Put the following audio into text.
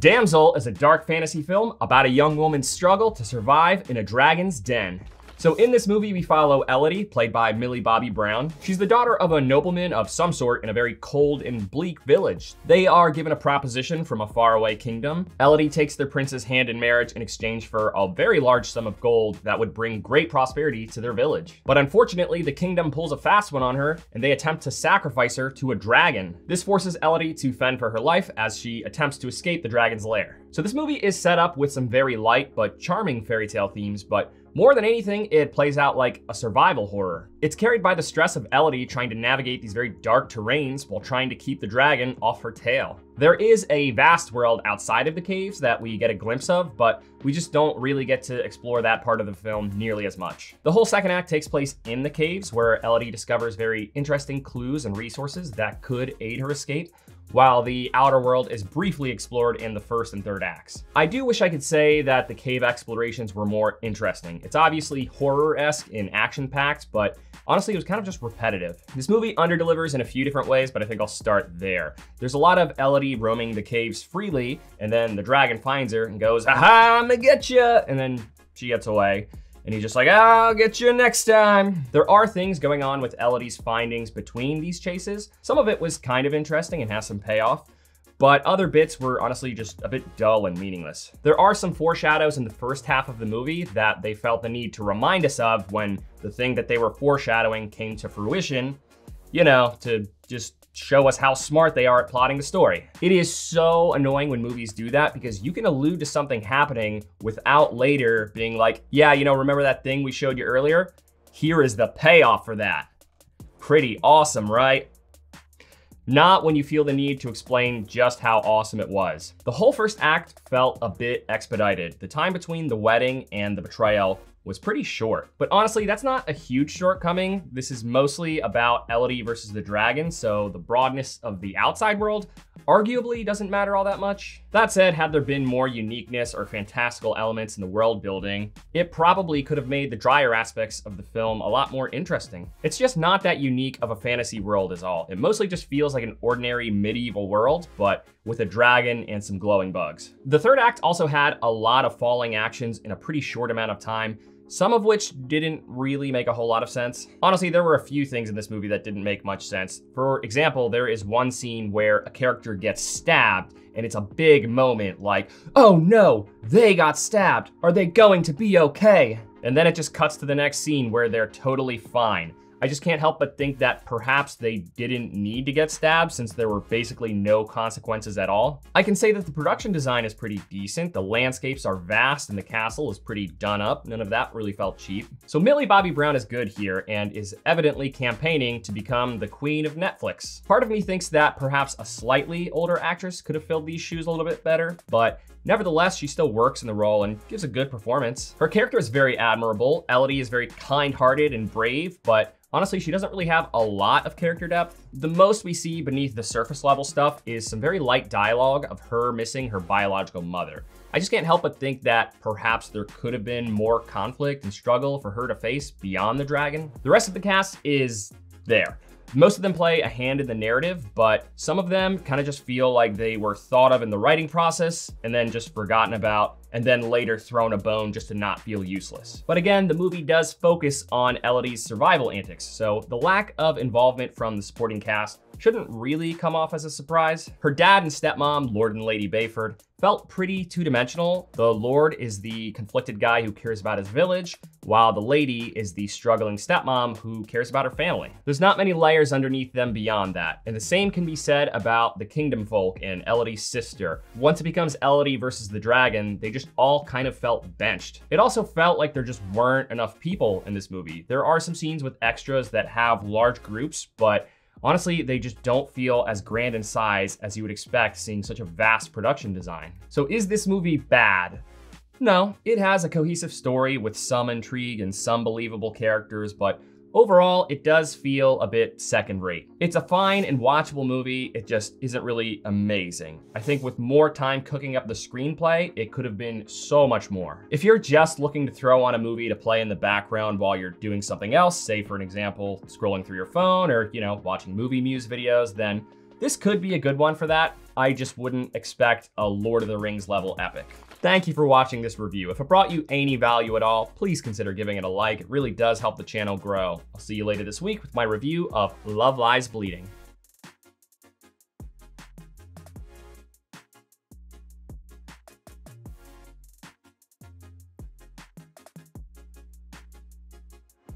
Damsel is a dark fantasy film about a young woman's struggle to survive in a dragon's den. So in this movie, we follow Elodie, played by Millie Bobby Brown. She's the daughter of a nobleman of some sort in a very cold and bleak village. They are given a proposition from a faraway kingdom. Elodie takes their prince's hand in marriage in exchange for a very large sum of gold that would bring great prosperity to their village. But unfortunately, the kingdom pulls a fast one on her, and they attempt to sacrifice her to a dragon. This forces Elodie to fend for her life as she attempts to escape the dragon's lair. So this movie is set up with some very light but charming fairy tale themes, but more than anything, it plays out like a survival horror. It's carried by the stress of Elodie trying to navigate these very dark terrains while trying to keep the dragon off her tail. There is a vast world outside of the caves that we get a glimpse of, but we just don't really get to explore that part of the film nearly as much. The whole second act takes place in the caves, where Elodie discovers very interesting clues and resources that could aid her escape, while the outer world is briefly explored in the first and third acts. I do wish I could say that the cave explorations were more interesting. It's obviously horror-esque and action-packed, but honestly, it was kind of just repetitive. This movie underdelivers in a few different ways, but I think I'll start there. There's a lot of Elodie roaming the caves freely, and then the dragon finds her and goes, "Aha, I'm gonna get ya!" And then she gets away. And he's just like, "I'll get you next time." There are things going on with Elodie's findings between these chases. Some of it was kind of interesting and has some payoff, but other bits were honestly just a bit dull and meaningless. There are some foreshadows in the first half of the movie that they felt the need to remind us of when the thing that they were foreshadowing came to fruition, you know, to just show us how smart they are at plotting the story. It is so annoying when movies do that because you can allude to something happening without later being like, "Yeah, you know, remember that thing we showed you earlier? Here is the payoff for that." Pretty awesome, right? Not when you feel the need to explain just how awesome it was. The whole first act felt a bit expedited. The time between the wedding and the betrayal was pretty short. But honestly, that's not a huge shortcoming. This is mostly about Elodie versus the dragon, so the broadness of the outside world arguably doesn't matter all that much. That said, had there been more uniqueness or fantastical elements in the world building, it probably could have made the drier aspects of the film a lot more interesting. It's just not that unique of a fantasy world is all. It mostly just feels like an ordinary medieval world, but with a dragon and some glowing bugs. The third act also had a lot of falling actions in a pretty short amount of time, some of which didn't really make a whole lot of sense. Honestly, there were a few things in this movie that didn't make much sense. For example, there is one scene where a character gets stabbed and it's a big moment like, "Oh no, they got stabbed. Are they going to be okay?" And then it just cuts to the next scene where they're totally fine. I just can't help but think that perhaps they didn't need to get stabbed since there were basically no consequences at all. I can say that the production design is pretty decent. The landscapes are vast and the castle is pretty done up. None of that really felt cheap. So Millie Bobby Brown is good here and is evidently campaigning to become the queen of Netflix. Part of me thinks that perhaps a slightly older actress could have filled these shoes a little bit better, but nevertheless, she still works in the role and gives a good performance. Her character is very admirable. Elodie is very kind-hearted and brave, but honestly, she doesn't really have a lot of character depth. The most we see beneath the surface level stuff is some very light dialogue of her missing her biological mother. I just can't help but think that perhaps there could have been more conflict and struggle for her to face beyond the dragon. The rest of the cast is there. Most of them play a hand in the narrative, but some of them kind of just feel like they were thought of in the writing process and then just forgotten about, and then later thrown a bone just to not feel useless. But again, the movie does focus on Elodie's survival antics, so the lack of involvement from the supporting cast shouldn't really come off as a surprise. Her dad and stepmom, Lord and Lady Bayford, felt pretty two-dimensional. The Lord is the conflicted guy who cares about his village, while the lady is the struggling stepmom who cares about her family. There's not many layers underneath them beyond that, and the same can be said about the kingdom folk and Elodie's sister. Once it becomes Elodie versus the dragon, they just all kind of felt benched. It also felt like there just weren't enough people in this movie. There are some scenes with extras that have large groups, but honestly, they just don't feel as grand in size as you would expect seeing such a vast production design. So is this movie bad? No, it has a cohesive story with some intrigue and some believable characters, but overall, it does feel a bit second-rate. It's a fine and watchable movie, it just isn't really amazing. I think with more time cooking up the screenplay, it could have been so much more. If you're just looking to throw on a movie to play in the background while you're doing something else, say for an example, scrolling through your phone or, watching movie Muse videos, then this could be a good one for that. I just wouldn't expect a Lord of the Rings level epic. Thank you for watching this review. If it brought you any value at all, please consider giving it a like. It really does help the channel grow. I'll see you later this week with my review of Love Lies Bleeding.